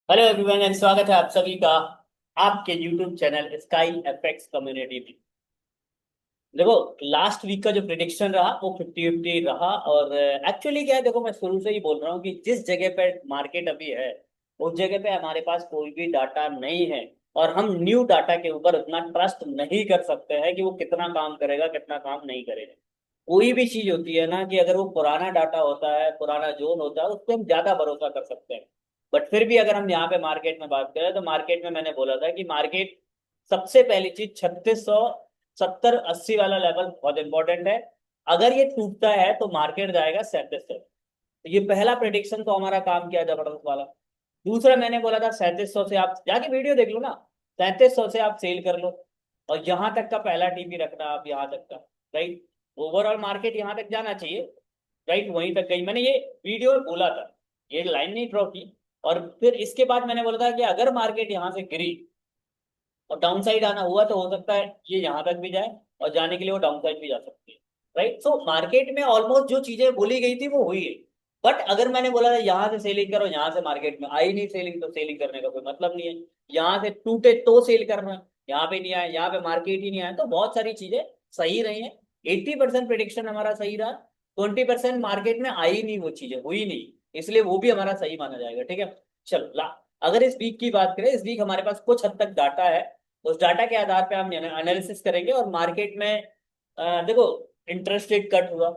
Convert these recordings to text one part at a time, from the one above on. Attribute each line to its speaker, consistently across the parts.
Speaker 1: Hello everyone and स्वागत है आप सभी का आपके YouTube channel sky FX community में। देखो, लास्ट वीक का जो प्रिडिक्शन रहा वो 50-50 रहा। और एक्चुअली क्या है, देखो मैं शुरू से ही बोल रहा हूँ कि जिस जगह पे मार्केट अभी है उस जगह पे हमारे पास कोई भी डाटा नहीं है। और हम न्यू डाटा के ऊपर उतना ट्रस्ट नहीं कर सकते हैं कि वो कितना काम करेगा कितना काम नहीं करेगा। कोई भी चीज होती है ना कि अगर वो पुराना डाटा होता है, पुराना जोन होता है, उस पर हम ज्यादा भरोसा कर सकते हैं। बट फिर भी अगर हम यहाँ पे मार्केट में बात करें तो मार्केट में मैंने बोला था कि मार्केट सबसे पहली चीज 3670-80 वाला लेवल बहुत इंपॉर्टेंट है। अगर ये टूटता है तो मार्केट जाएगा 3700। तो ये पहला प्रेडिक्शन तो हमारा काम किया जबरदस्त वाला। दूसरा मैंने बोला था 3700 से आप जाके वीडियो देख लो ना, 3700 से आप सेल कर लो। और यहाँ तक का पहला टीपी रखना आप, यहाँ तक का। राइट। ओवरऑल मार्केट यहाँ तक जाना चाहिए। राइट, वहीं तक गई, मैंने ये वीडियो में बोला था, ये लाइन नहीं ड्रॉ की। और फिर इसके बाद मैंने बोला था कि अगर मार्केट यहाँ से गिरी और डाउन साइड आना हुआ तो हो सकता है ये यहाँ तक भी जाए, और जाने के लिए वो डाउन साइड भी जा सकती है। राइट, सो मार्केट में ऑलमोस्ट जो चीजें बोली गई थी वो हुई है। बट अगर मैंने बोला था यहाँ से सेलिंग करो, यहाँ से मार्केट में आई नहीं सेलिंग, तो सेलिंग करने का कोई मतलब नहीं है। यहाँ से टूटे तो सेल करना, यहाँ पे नहीं आया, यहाँ पे मार्केट ही नहीं आया, तो बहुत सारी चीजें सही रही हैं। 80% प्रिडिक्शन हमारा सही रहा। 20% मार्केट में आई नहीं, वो चीजें हुई नहीं, इसलिए वो भी हमारा सही माना जाएगा। ठीक है। चलो अगर इस वीक की बात करें, इस वीक हमारे पास कुछ हद तक डाटा है। उस डाटा के आधार पे हम एनालिसिस करेंगे और मार्केट में देखो, इंटरेस्ट रेट कट हुआ।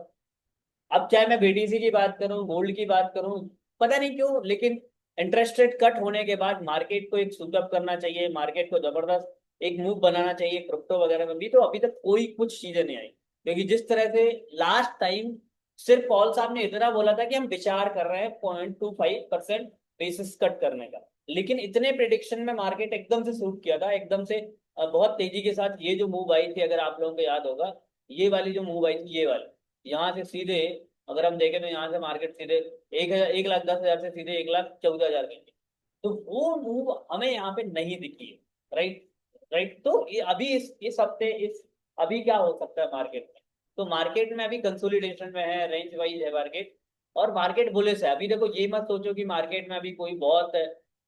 Speaker 1: अब चाहे मैं बीटीसी की बात करूं, गोल्ड की बात करूं, पता नहीं क्यों, लेकिन इंटरेस्ट रेट कट होने के बाद मार्केट को एक सूट अप करना चाहिए, मार्केट को जबरदस्त एक मूव बनाना चाहिए। क्रिप्टो वगैरह में भी तो अभी तक कोई कुछ चीजें नहीं आई, क्योंकि जिस तरह से लास्ट टाइम सिर्फ पॉल साहब ने इतना बोला था कि हम विचार कर रहे हैं 0.25% बेसिस कट करने का। लेकिन इतने प्रिडिक्शन में मार्केट एकदम से सूट किया था, एकदम से बहुत तेजी के साथ ये जो मूव आई थी, अगर आप लोगों को याद होगा, ये वाली जो मूव आई थी, ये वाली यहाँ से सीधे, अगर हम देखें तो यहाँ से मार्केट सीधे 1,10,000 से सीधे 1,14,000 गई थी। तो वो मूव हमें यहाँ पे नहीं दिखी है। राइट। राइट, तो ये अभी इस हफ्ते इस अभी क्या हो सकता है मार्केट में? तो मार्केट में अभी कंसोलिडेशन में है, रेंज वाइज है मार्केट। और मार्केट बुलिश है। अभी देखो, ये मत सोचो कि मार्केट में अभी कोई बहुत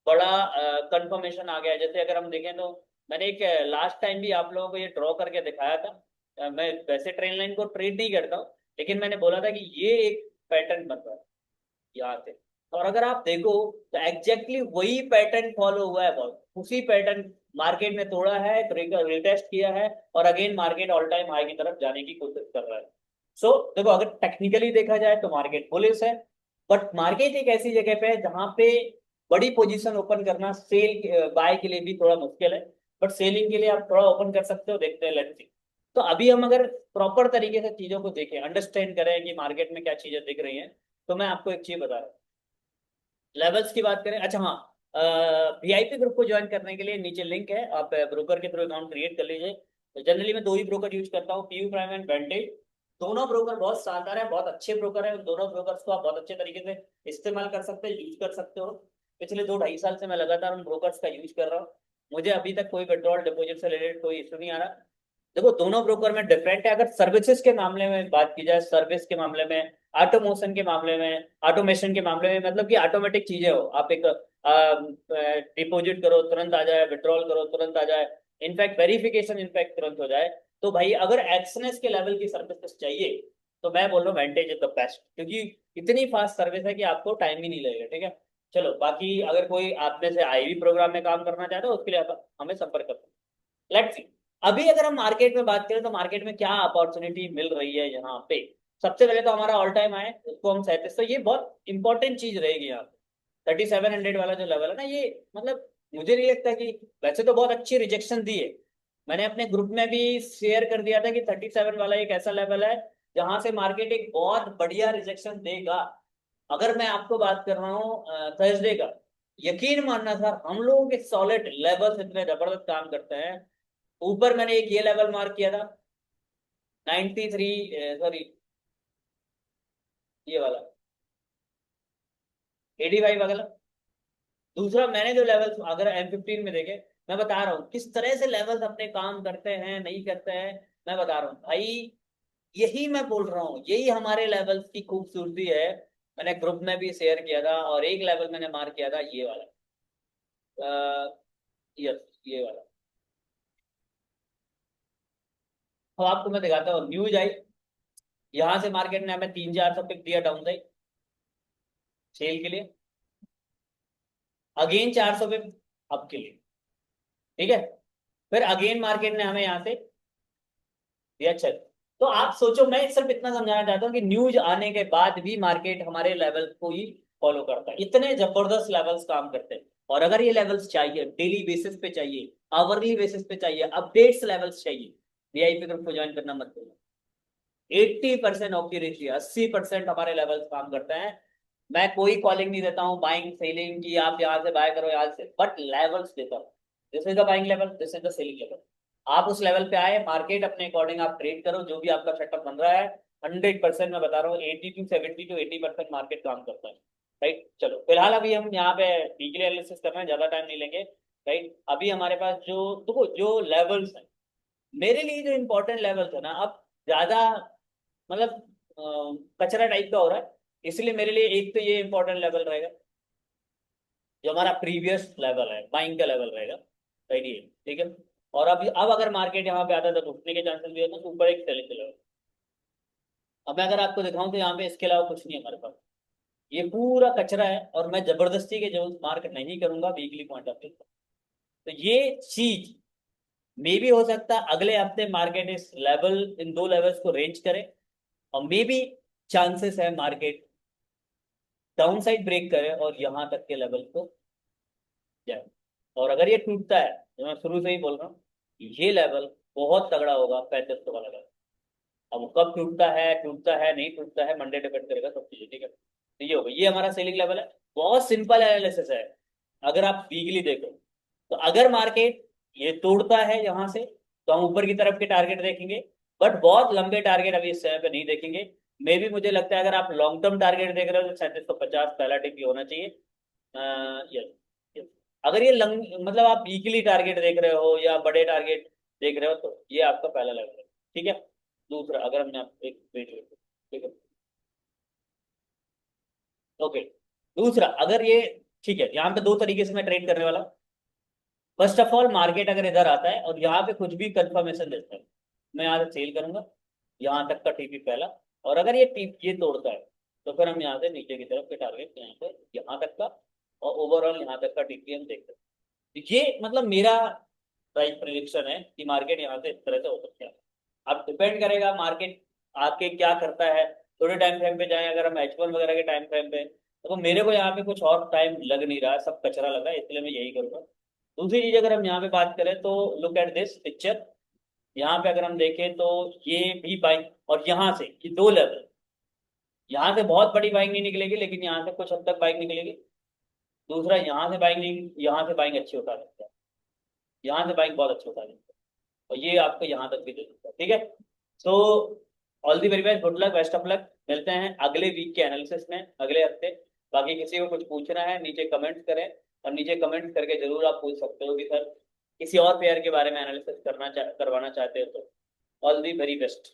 Speaker 1: बड़ा कंफर्मेशन आ गया है। जैसे अगर हम देखें तो मैंने एक लास्ट टाइम भी आप लोगों को ये ड्रॉ करके दिखाया था। मैं वैसे ट्रेन लाइन को ट्रेड नहीं करता हूँ, लेकिन मैंने बोला था कि ये एक पैटर्न बन रहा है यहाँ से। और अगर आप देखो तो एग्जैक्टली वही पैटर्न फॉलो हुआ है, बहुत उसी पैटर्न मार्केट ने तोड़ा है, रिटेस्ट किया है, और again market all time high की तरफ जाने की कोशिश कर रहा है। सो देखो, अगर टेक्निकली देखा जाए तो मार्केट बुलिश है। बट मार्केट एक ऐसी जगह पे है जहां पे बड़ी पोजीशन ओपन करना सेल बाय के लिए भी थोड़ा मुश्किल है। बट सेलिंग के लिए आप थोड़ा ओपन कर सकते हो, देखते हैं, लेट्स सी। तो अभी हम अगर प्रॉपर तरीके से चीजों को देखें, अंडरस्टैंड करें कि मार्केट में क्या चीजें दिख रही हैं, तो मैं आपको एक चीज बता रहा हूँ। लेवल्स की बात करें, अच्छा हाँ, वीआईपी ग्रुप को ज्वाइन करने के लिए नीचे लिंक है, आप ब्रोकर के थ्रू अकाउंट क्रिएट कर लीजिए। तो जनरली मैं दो ही ब्रोकर यूज करता हूँ, पीयू प्राइम एंड वेंटेज। दोनों ब्रोकर बहुत शानदार है, बहुत अच्छे ब्रोकर है। उन दोनों ब्रोकर्स को आप बहुत अच्छे तरीके से इस्तेमाल कर सकते हैं, यूज कर सकते हो। पिछले 2-2.5 साल से मैं लगातार उन ब्रोकर्स का यूज कर रहा हूँ। मुझे अभी तक कोई विड्रॉल डिपॉजिट से रिलेटेड कोई इशू नहीं आ रहा। देखो, दोनों ब्रोकर में डिफरेंट है। अगर सर्विसेज के मामले में बात की जाए, सर्विस के मामले में, ऑटोमोशन के मामले में, ऑटोमेशन के मामले में, मतलब कि ऑटोमेटिक चीजें हो, आप एक डिपॉजिट करो तुरंत आ जाए, विड्रॉल करो तुरंत आ जाए, इनफैक्ट वेरिफिकेशन इनफैक्ट तुरंत हो जाए। तो भाई अगर एक्सनेस के लेवल की सर्विसेज चाहिए तो मैं बोल रहा हूँ वेंटेज इज द बेस्ट, क्योंकि इतनी फास्ट सर्विस है कि आपको टाइम ही नहीं लगेगा। ठीक है। चलो, बाकी अगर कोई आप में से आईवी प्रोग्राम में काम करना चाहते हो, उसके लिए आप हमें संपर्क कर सकते हैं। Let's see. अभी अगर हम मार्केट में बात करें तो मार्केट में क्या अपॉर्चुनिटी मिल रही है यहाँ पे। सबसे पहले तो हमारा ऑल टाइम है, उसको हम 37, तो ये बहुत इंपॉर्टेंट चीज रहेगी यहाँ पे। 3700 वाला जो लेवल है ना, ये मतलब मुझे नहीं लगता कि, वैसे तो बहुत अच्छी रिजेक्शन दी है। मैंने अपने ग्रुप में भी शेयर कर दिया था कि 37 वाला एक ऐसा लेवल है जहां से मार्केट एक बहुत बढ़िया रिजेक्शन देगा। अगर मैं आपको बात कर रहा हूँ थर्सडे का, यकीन मानना सर, हम लोगों के सॉलिड लेवल्स इतने जबरदस्त काम करते हैं। ऊपर मैंने एक ये लेवल मार्क किया था 93, सॉरी, ये वाला 85 वाला। दूसरा मैंने जो लेवल अगर M15 में देखे, मैं बता रहा हूँ किस तरह से लेवल्स अपने काम करते हैं नहीं करते हैं। मैं बता रहा हूँ भाई, यही मैं बोल रहा हूँ, यही हमारे लेवल्स की खूबसूरती है। मैंने ग्रुप में भी शेयर किया था, और एक लेवल मैंने मार्क किया था, ये वाला। यस ये वाला। अब आपको मैं दिखाता हूँ, न्यूज आई, यहाँ से मार्केट ने हमें 3-4 सौ पिक दिया डाउन साइड सेल के लिए, अगेन 400 पिप अप के लिए, ठीक है। फिर अगेन मार्केट ने हमें यहाँ से दिया चल। तो आप सोचो, मैं सिर्फ इतना समझाना चाहता हूँ कि न्यूज आने के बाद भी मार्केट हमारे लेवल को ही फॉलो करता है, इतने जबरदस्त लेवल्स काम करते हैं। और अगर ये लेवल्स चाहिए डेली बेसिस पे चाहिए, आवरली बेसिस पे चाहिए, अपडेट्स लेवल्स चाहिए, वीआईपी ग्रुप को ज्वाइन करना मत भूलना। 80% ऑक्यूरेसी, 80% हमारे लेवल्स काम करते हैं। मैं कोई कॉलिंग नहीं देता हूँ बाइंग सेलिंग की, आप यहाँ से बाय करो यहाँ से, बट लेवल्स देता हूँ। This is the buying level, this is the selling level. आप उस लेवल पे आए, मार्केट अपने अकॉर्डिंग आप ट्रेड करो, जो भी आपका सेटअप बन रहा है। 100% मैं बता रहा हूँ, 80 to 80 मार्केट काम करता है। राइट, चलो फिलहाल अभी हम यहाँ पे वीकली एनालिसिस कर रहे हैं, ज्यादा टाइम नहीं लेंगे। राइट, अभी हमारे पास जो देखो जो लेवल्स है, मेरे लिए जो इंपॉर्टेंट लेवल्स है ना, अब ज्यादा मतलब कचरा टाइप का हो रहा है, इसलिए मेरे लिए एक तो ये इंपॉर्टेंट लेवल रहेगा, जो हमारा प्रीवियस लेवल है, बाइंग का लेवल रहेगा। राइट, ये ठीक है। और अब अगर मार्केट यहाँ पे आता है तो उठने के चांसेस भी होते हैं, तो ऊपर एक सेलिंग लेवल। अब मैं अगर आपको दिखाऊं तो यहाँ पे इसके अलावा कुछ नहीं है हमारे पास, ये पूरा कचरा है, और मैं जबरदस्ती के जो मार्क नहीं करूंगा वीकली पॉइंट ऑफ व्यू। तो ये चीज मे भी हो सकता है अगले हफ्ते मार्केट इस लेवल, इन दो लेवल्स को रेंज करे, और मे बी चांसेस है मार्केट डाउन साइड ब्रेक करे और यहाँ तक के लेवल को जाए। और अगर ये टूटता है, जो मैं शुरू से ही बोल रहा हूँ, ये लेवल बहुत तगड़ा होगा, 3500 वाला लेवल। अब वो कब टूटता है नहीं टूटता है, मंडे डिपेंड करेगा सब चीजें, ठीक है। तो ये होगा, ये हमारा सेलिंग लेवल है। बहुत सिंपल एनालिसिस है, अगर आप वीकली देखो तो अगर मार्केट ये तोड़ता है यहाँ से, तो हम ऊपर की तरफ के टारगेट देखेंगे, बट बहुत लंबे टारगेट अभी इस समय पे नहीं देखेंगे। मे भी मुझे लगता है अगर आप लॉन्ग टर्म टारगेट देख रहे हो तो 3750 पहला टिक ही होना चाहिए। Yes, yes. अगर ये मतलब आप वीकली टारगेट देख रहे हो या बड़े टारगेट देख रहे हो, तो ये आपका पहला लेवल है, ठीक है। दूसरा, अगर हमने आप एक वेट, ठीक है, ओके। दूसरा, अगर ये ठीक है, यहाँ पे दो तरीके से मैं ट्रेड करने वाला हूँ। फर्स्ट ऑफ ऑल, मार्केट अगर इधर आता है और यहाँ पे कुछ भी कंफर्मेशन देता है, मैं यहाँ से सेल करूंगा, यहाँ तक का टीपी पहला। और अगर ये टीप ये तोड़ता है, तो फिर हम यहाँ से नीचे की तरफ के टारगेट यहाँ पे यहाँ तक का, और ओवरऑल यहाँ तक का टीपी हम देखते हैं। ये मतलब मेरा प्राइस प्रिडिक्शन है कि मार्केट यहाँ से इस तरह से हो सकता है। अब डिपेंड करेगा मार्केट आके क्या करता है। थोड़े टाइम फ्रेम पे जाए, अगर हम H1 वगैरह के टाइम फ्रेम पे, तो मेरे को यहाँ पे कुछ और टाइम लग नहीं रहा है, सब कचरा लग रहा है, इसलिए मैं यही करूंगा। दूसरी चीज अगर हम यहाँ पे बात करें तो लुक एट दिस पिक्चर, यहाँ पे अगर हम देखें तो ये भी बाइंग, और यहाँ से ये दो लेवल, यहाँ से बहुत बड़ी बाइंग नहीं निकलेगी, लेकिन यहाँ से कुछ हद तक बाइंग निकलेगी। दूसरा, यहाँ से बाइंग नहीं, यहाँ से बाइंग अच्छी उठा सकता है, यहाँ से बाइंग बहुत अच्छी उठा सकता है, और ये आपको यहाँ तक भी दे सकता है, ठीक है। So all the very best, good luck, best of luck. मिलते हैं अगले वीक के एनालिसिस में, अगले हफ्ते। बाकी किसी को कुछ पूछना है नीचे कमेंट करें, और नीचे कमेंट करके जरूर आप पूछ सकते हो कि सर किसी और पेयर के बारे में एनालिसिस करवाना चाहते हो तो। All the very best.